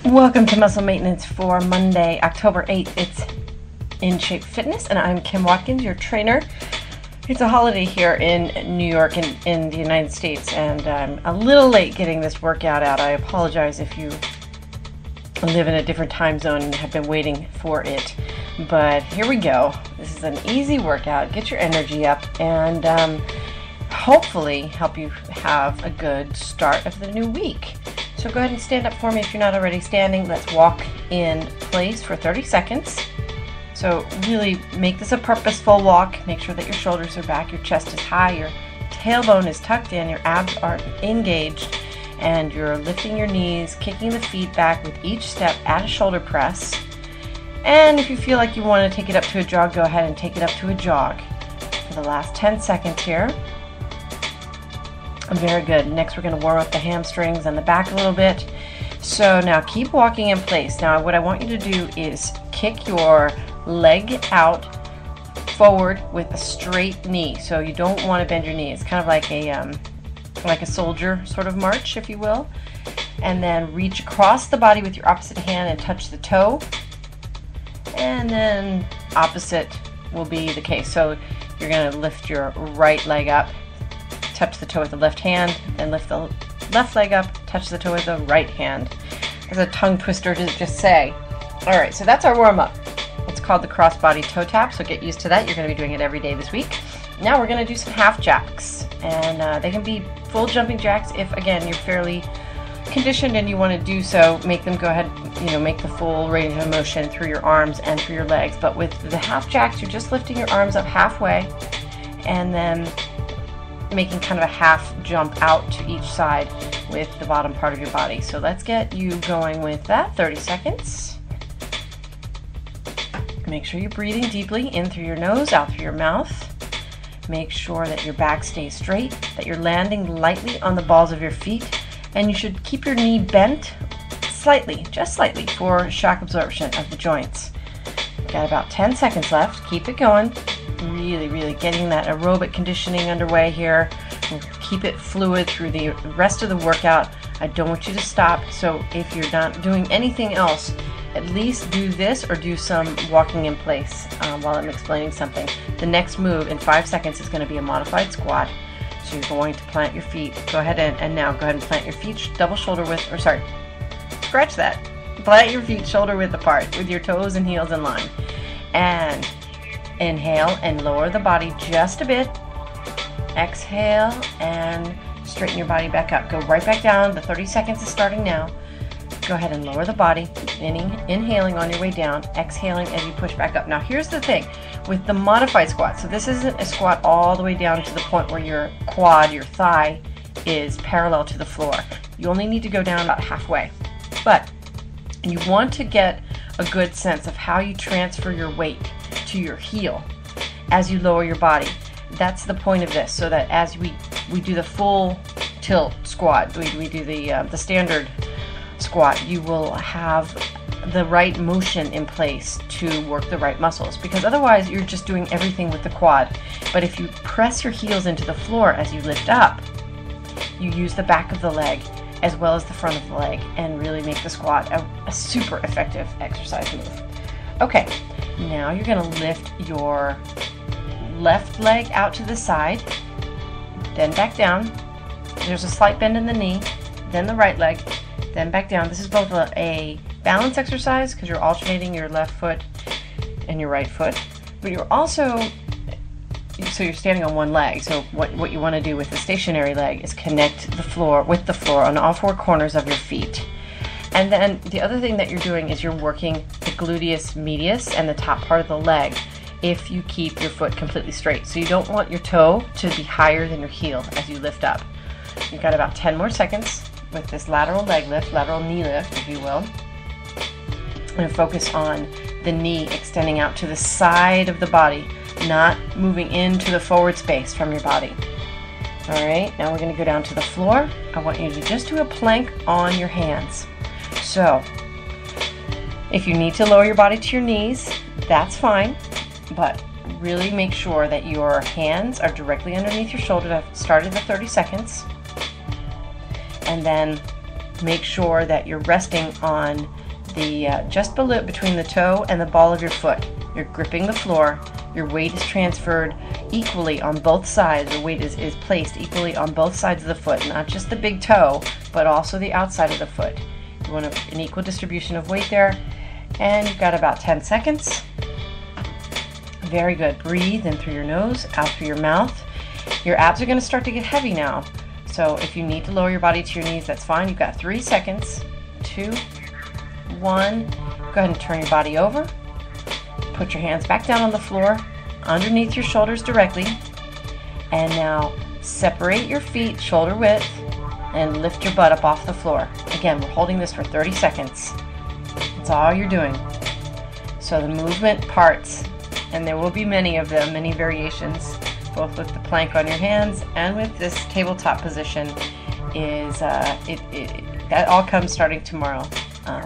Welcome to Muscle Maintenance for Monday, October 8th. It's In Shape Fitness, and I'm Kim Watkins, your trainer. It's a holiday here in New York and in the United States, and I'm a little late getting this workout out. I apologize if you live in a different time zone and have been waiting for it. But here we go. This is an easy workout. Get your energy up and hopefully help you have a good start of the new week. So go ahead and stand up for me if you're not already standing. Let's walk in place for 30 seconds. So really make this a purposeful walk. Make sure that your shoulders are back, your chest is high, your tailbone is tucked in, your abs are engaged, and you're lifting your knees, kicking the feet back with each step at a shoulder press. And if you feel like you want to take it up to a jog, go ahead and take it up to a jog for the last 10 seconds here. Very good. Next, we're going to warm up the hamstrings and the back a little bit. So now keep walking in place. Now what I want you to do is kick your leg out forward with a straight knee. So you don't want to bend your knee. It's kind of like a soldier sort of march, if you will. And then reach across the body with your opposite hand and touch the toe. And then opposite will be the case. So you're going to lift your right leg up, touch the toe with the left hand, then lift the left leg up, touch the toe with the right hand. There's a tongue twister to just say. All right, so that's our warm-up. It's called the crossbody toe tap, so get used to that. You're going to be doing it every day this week. Now we're going to do some half jacks, and they can be full jumping jacks if, again, you're fairly conditioned and you want to do so. Make them go ahead, make the full range of motion through your arms and through your legs. But with the half jacks, you're just lifting your arms up halfway and then making kind of a half jump out to each side with the bottom part of your body. So let's get you going with that. 30 seconds. Make sure you're breathing deeply in through your nose, out through your mouth. Make sure that your back stays straight, that you're landing lightly on the balls of your feet, and you should keep your knee bent slightly, just slightly, for shock absorption of the joints. Got about 10 seconds left. Keep it going. Really getting that aerobic conditioning underway here. Keep it fluid through the rest of the workout. I don't want you to stop. So if you're not doing anything else, at least do this or do some walking in place while I'm explaining something. The next move in 5 seconds is going to be a modified squat. So you're going to plant your feet. Go ahead and now go ahead and plant your feet double shoulder width, or sorry, scratch that. Plant your feet shoulder width apart with your toes and heels in line. And inhale and lower the body just a bit. Exhale and straighten your body back up. Go right back down. The 30 seconds is starting now. Go ahead and lower the body, inhaling on your way down, exhaling as you push back up. Now here's the thing with the modified squat. So this isn't a squat all the way down to the point where your quad, your thigh, is parallel to the floor. You only need to go down about halfway. But you want to get a good sense of how you transfer your weight to your heel as you lower your body. That's the point of this, so that as we do the full tilt squat, we do the standard squat, you will have the right motion in place to work the right muscles, because otherwise you're just doing everything with the quad. But if you press your heels into the floor as you lift up, you use the back of the leg as well as the front of the leg and really make the squat a super effective exercise move. Okay, now you're going to lift your left leg out to the side, then back down. There's a slight bend in the knee, then the right leg, then back down. This is both a balance exercise because you're alternating your left foot and your right foot, but you're also, so you're standing on one leg. So what you want to do with the stationary leg is connect the floor with the floor on all four corners of your feet. And then the other thing that you're doing is you're working the gluteus medius and the top part of the leg if you keep your foot completely straight. So you don't want your toe to be higher than your heel as you lift up. You've got about 10 more seconds with this lateral leg lift, lateral knee lift, if you will. And focus on the knee extending out to the side of the body, not moving into the forward space from your body. All right, now we're going to go down to the floor. I want you to just do a plank on your hands. So if you need to lower your body to your knees, that's fine, but really make sure that your hands are directly underneath your shoulder. I've started the 30 seconds. And then Make sure that you're resting on the just below, between the toe and the ball of your foot. You're gripping the floor. Your weight is transferred equally on both sides. Your weight is placed equally on both sides of the foot, not just the big toe, but also the outside of the foot. You want an equal distribution of weight there. And you've got about 10 seconds. Very good. Breathe in through your nose, out through your mouth. Your abs are going to start to get heavy now. So if you need to lower your body to your knees, that's fine. You've got 3 seconds. 2, 1. Go ahead and turn your body over. Put your hands back down on the floor, underneath your shoulders directly. And now separate your feet shoulder width and lift your butt up off the floor. Again, we're holding this for 30 seconds. That's all you're doing. So the movement parts, and there will be many of them, many variations, both with the plank on your hands and with this tabletop position, is that all comes starting tomorrow.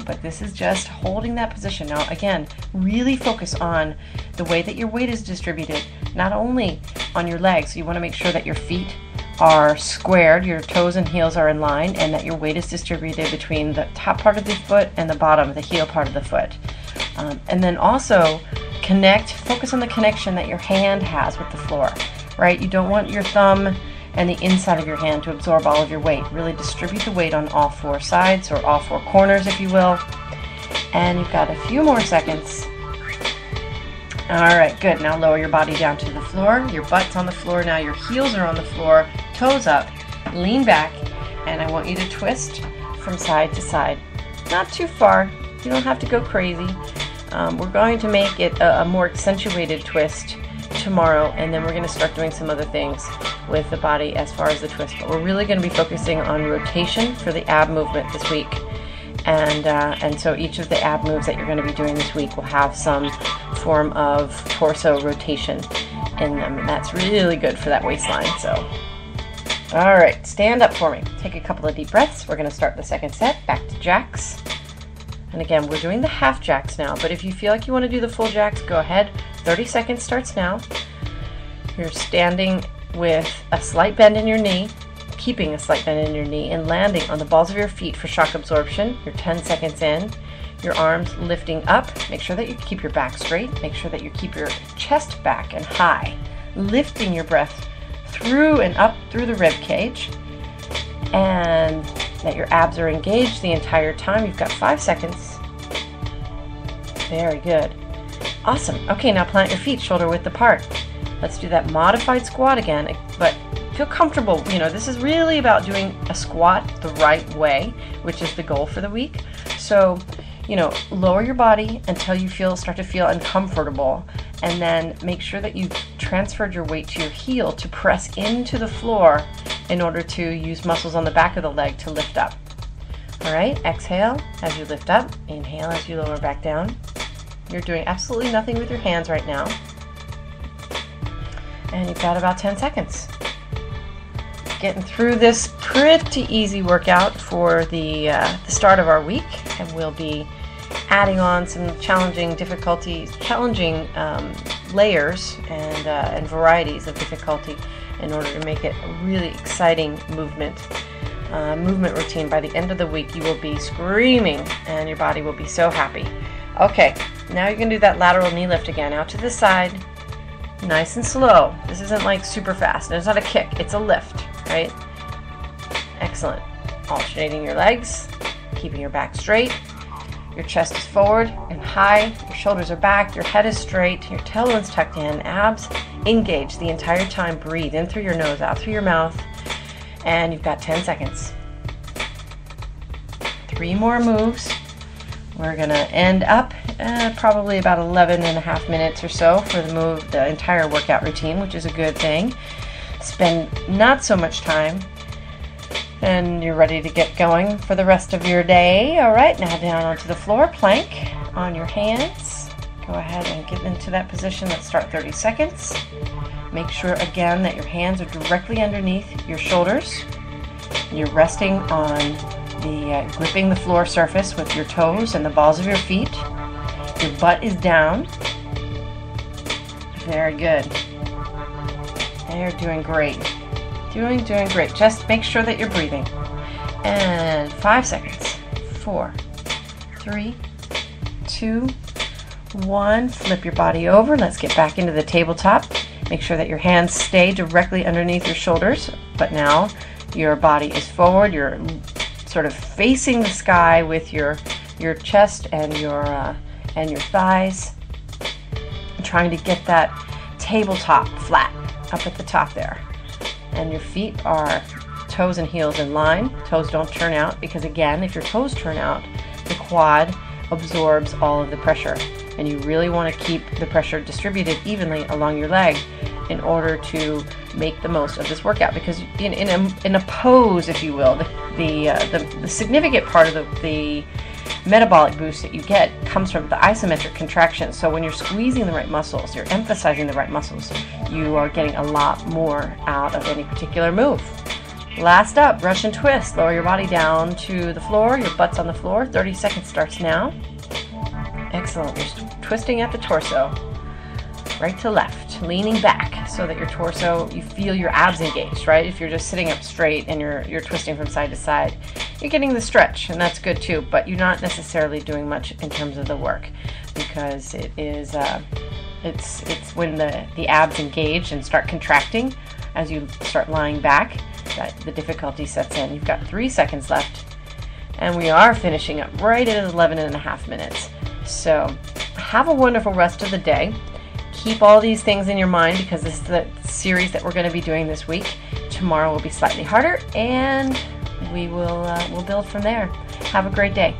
But this is just holding that position. Now again, really focus on the way that your weight is distributed, not only on your legs. You want to make sure that your feet are squared, your toes and heels are in line, and that your weight is distributed between the top part of the foot and the bottom, the heel part of the foot. And then also focus on the connection that your hand has with the floor, right? You don't want your thumb and the inside of your hand to absorb all of your weight. Really distribute the weight on all 4 sides, or all 4 corners, if you will. And you've got a few more seconds. All right, good. Now lower your body down to the floor. Your butt's on the floor now. Your heels are on the floor, toes up. Lean back, and I want you to twist from side to side. Not too far. You don't have to go crazy. We're going to make it a more accentuated twist tomorrow, and then we're going to start doing some other things with the body as far as the twist. But we're really going to be focusing on rotation for the ab movement this week. And so each of the ab moves that you're going to be doing this week will have some form of torso rotation in them, and that's really good for that waistline. So, all right, stand up for me. Take a couple of deep breaths. We're going to start the second set, back to jacks. And again, we're doing the half jacks now, but if you feel like you want to do the full jacks, go ahead. 30 seconds starts now. You're standing with a slight bend in your knee, keeping a slight bend in your knee, and landing on the balls of your feet for shock absorption. You're 10 seconds in. Your arms lifting up. Make sure that you keep your back straight. Make sure that you keep your chest back and high. Lifting your breath through and up through the rib cage, and that your abs are engaged the entire time. You've got 5 seconds. Very good. Awesome. Okay, now plant your feet shoulder width apart. Let's do that modified squat again, but feel comfortable. You know, this is really about doing a squat the right way, which is the goal for the week. So, you know, lower your body until you start to feel uncomfortable, and then make sure that you've transferred your weight to your heel to press into the floor in order to use muscles on the back of the leg to lift up. All right, exhale as you lift up, inhale as you lower back down. You're doing absolutely nothing with your hands right now. And you've got about 10 seconds. Getting through this pretty easy workout for the start of our week, and we'll be adding on some challenging layers and varieties of difficulty in order to make it a really exciting movement routine. By the end of the week, you will be screaming, and your body will be so happy. Okay, now you're going to do that lateral knee lift again, out to the side, nice and slow. This isn't like super fast. It's not a kick, it's a lift, right? Excellent. Alternating your legs, keeping your back straight. Your chest is forward and high, your shoulders are back, your head is straight, your tailbone's tucked in, abs engaged the entire time. Breathe in through your nose, out through your mouth, and you've got 10 seconds. 3 more moves. We're going to end up probably about 11 and a half minutes or so for the entire workout routine, which is a good thing. Spend not so much time, and you're ready to get going for the rest of your day. All right, now down onto the floor, plank on your hands. Go ahead and get into that position. Let's start 30 seconds. Make sure again that your hands are directly underneath your shoulders. You're resting on gripping the floor surface with your toes and the balls of your feet. Your butt is down. Very good. They're doing great. Doing great. Just make sure that you're breathing. And 5 seconds. 4, 3, 2, 1. Flip your body over. Let's get back into the tabletop. Make sure that your hands stay directly underneath your shoulders, but now your body is forward. You're sort of facing the sky with your chest and your thighs, trying to get that tabletop flat up at the top there. And your feet are toes and heels in line. Toes don't turn out because, again, if your toes turn out, the quad absorbs all of the pressure, and you really want to keep the pressure distributed evenly along your leg in order to make the most of this workout. Because in a pose, if you will, the significant part of the metabolic boost that you get comes from the isometric contraction. So when you're squeezing the right muscles, you're emphasizing the right muscles, you are getting a lot more out of any particular move. Last up, Russian twist. Lower your body down to the floor. Your butt's on the floor. 30 seconds starts now. Excellent. You're twisting at the torso, right to left, leaning back so that your torso, you feel your abs engaged, right? If you're just sitting up straight and you're twisting from side to side, you're getting the stretch, and that's good too, but you're not necessarily doing much in terms of the work, because it is it's when the abs engage and start contracting as you start lying back that the difficulty sets in. You've got 3 seconds left, and we are finishing up right at 11.5 minutes. So have a wonderful rest of the day. Keep all these things in your mind, because this is the series that we're going to be doing this week. Tomorrow will be slightly harder, and we'll build from there. Have a great day.